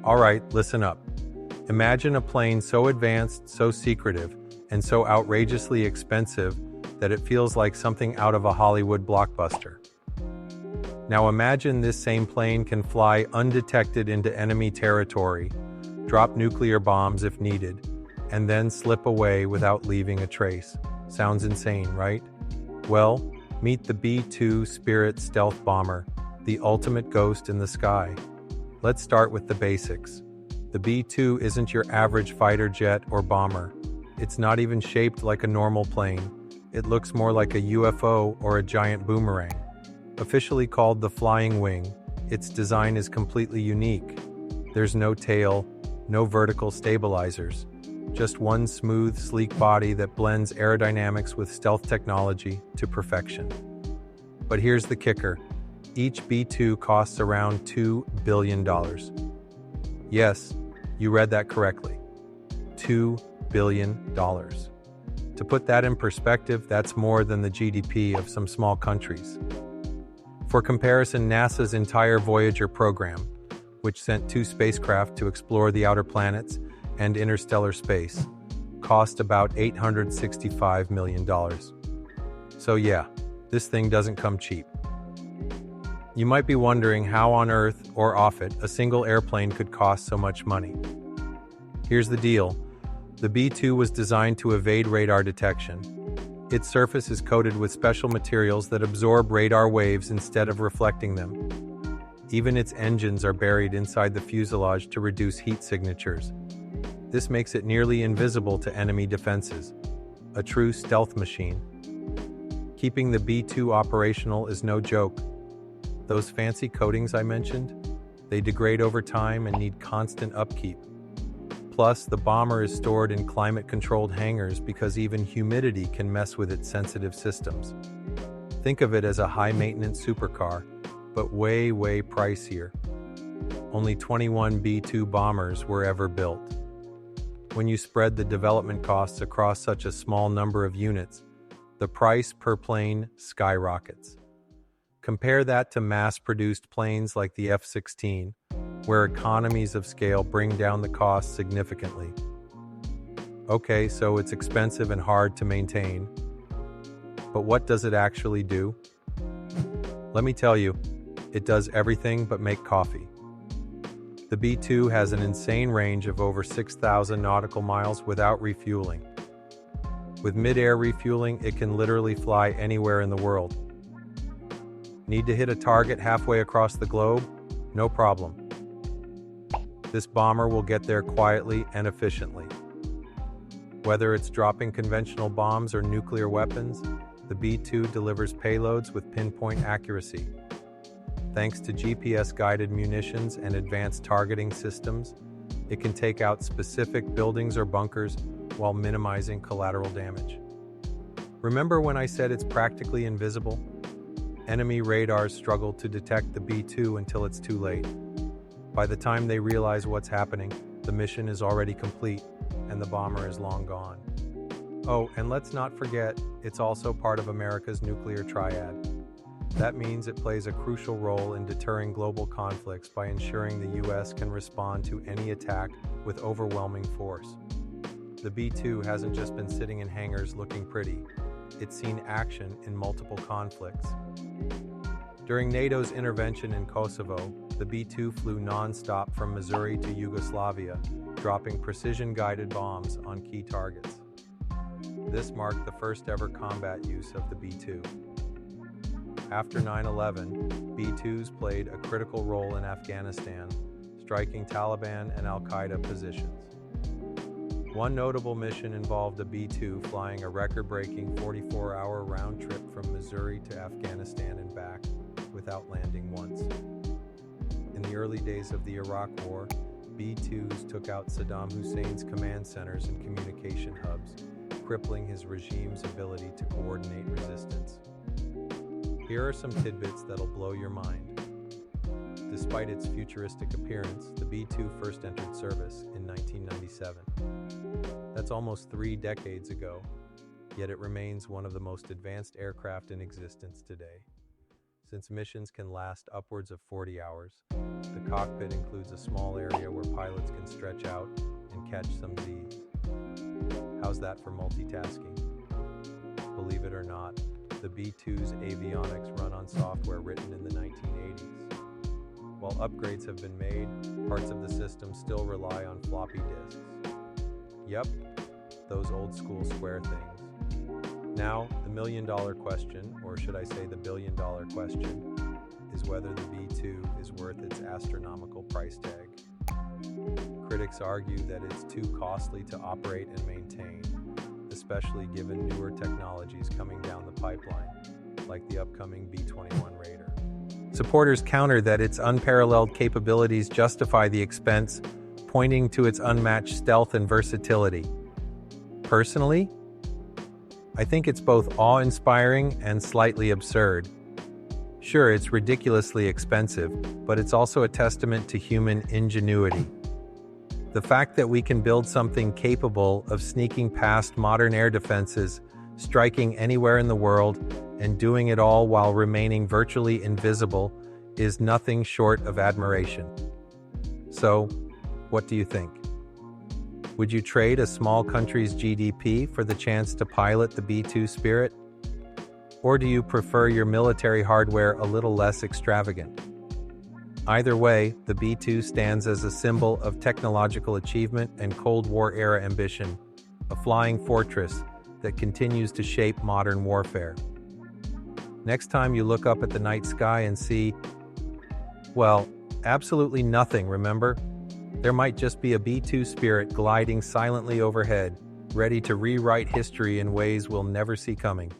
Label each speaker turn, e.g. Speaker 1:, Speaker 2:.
Speaker 1: Alright, listen up. Imagine a plane so advanced, so secretive, and so outrageously expensive that it feels like something out of a Hollywood blockbuster. Now imagine this same plane can fly undetected into enemy territory, drop nuclear bombs if needed, and then slip away without leaving a trace. Sounds insane, right? Well, meet the B-2 Spirit stealth bomber, the ultimate ghost in the sky. Let's start with the basics. The B-2 isn't your average fighter jet or bomber. It's not even shaped like a normal plane. It looks more like a UFO or a giant boomerang. Officially called the Flying Wing, its design is completely unique. There's no tail, no vertical stabilizers, just one smooth, sleek body that blends aerodynamics with stealth technology to perfection. But here's the kicker. Each B-2 costs around $2 billion. Yes, you read that correctly. $2 billion. To put that in perspective, that's more than the GDP of some small countries. For comparison, NASA's entire Voyager program, which sent 2 spacecraft to explore the outer planets and interstellar space, cost about $865 million. So yeah, this thing doesn't come cheap. You might be wondering how on Earth, or off it, a single airplane could cost so much money. Here's the deal. The B-2 was designed to evade radar detection. Its surface is coated with special materials that absorb radar waves instead of reflecting them. Even its engines are buried inside the fuselage to reduce heat signatures. This makes it nearly invisible to enemy defenses. A true stealth machine. Keeping the B-2 operational is no joke. Those fancy coatings I mentioned, they degrade over time and need constant upkeep. Plus, the bomber is stored in climate-controlled hangars because even humidity can mess with its sensitive systems. Think of it as a high-maintenance supercar, but way, way pricier. Only 21 B-2 bombers were ever built. When you spread the development costs across such a small number of units, the price per plane skyrockets. Compare that to mass-produced planes like the F-16, where economies of scale bring down the cost significantly. Okay, so it's expensive and hard to maintain. But what does it actually do? Let me tell you, it does everything but make coffee. The B-2 has an insane range of over 6,000 nautical miles without refueling. With mid-air refueling, it can literally fly anywhere in the world. Need to hit a target halfway across the globe? No problem. This bomber will get there quietly and efficiently. Whether it's dropping conventional bombs or nuclear weapons, the B-2 delivers payloads with pinpoint accuracy. Thanks to GPS-guided munitions and advanced targeting systems, it can take out specific buildings or bunkers while minimizing collateral damage. Remember when I said it's practically invisible? Enemy radars struggle to detect the B-2 until it's too late. By the time they realize what's happening, the mission is already complete, and the bomber is long gone. Oh, and let's not forget, it's also part of America's nuclear triad. That means it plays a crucial role in deterring global conflicts by ensuring the U.S. can respond to any attack with overwhelming force. The B-2 hasn't just been sitting in hangars looking pretty. It's seen action in multiple conflicts. During NATO's intervention in Kosovo, the B-2 flew non-stop from Missouri to Yugoslavia, dropping precision-guided bombs on key targets. This marked the first ever combat use of the B-2. After 9/11, B-2s played a critical role in Afghanistan, striking Taliban and Al-Qaeda positions. One notable mission involved a B-2 flying a record-breaking 44-hour round trip from Missouri to Afghanistan and back, without landing once. In the early days of the Iraq War, B-2s took out Saddam Hussein's command centers and communication hubs, crippling his regime's ability to coordinate resistance. Here are some tidbits that'll blow your mind. Despite its futuristic appearance, the B-2 first entered service in 1997. That's almost 3 decades ago, yet it remains one of the most advanced aircraft in existence today. Since missions can last upwards of 40 hours, the cockpit includes a small area where pilots can stretch out and catch some Z's. How's that for multitasking? Believe it or not, the B-2's avionics run on software written in the 1980s. While upgrades have been made, parts of the system still rely on floppy disks. Yep, those old school square things. Now, the million-dollar question, or should I say the billion-dollar question, is whether the B-2 is worth its astronomical price tag. Critics argue that it's too costly to operate and maintain, especially given newer technologies coming down the pipeline, like the upcoming B-21 Raider. Supporters counter that its unparalleled capabilities justify the expense, pointing to its unmatched stealth and versatility. Personally, I think it's both awe-inspiring and slightly absurd. Sure, it's ridiculously expensive, but it's also a testament to human ingenuity. The fact that we can build something capable of sneaking past modern air defenses, striking anywhere in the world, and doing it all while remaining virtually invisible is nothing short of admiration. So, what do you think? Would you trade a small country's GDP for the chance to pilot the B-2 Spirit? Or do you prefer your military hardware a little less extravagant? Either way, the B-2 stands as a symbol of technological achievement and Cold War-era ambition, a flying fortress that continues to shape modern warfare. Next time you look up at the night sky and see, well, absolutely nothing, remember? There might just be a B-2 Spirit gliding silently overhead, ready to rewrite history in ways we'll never see coming.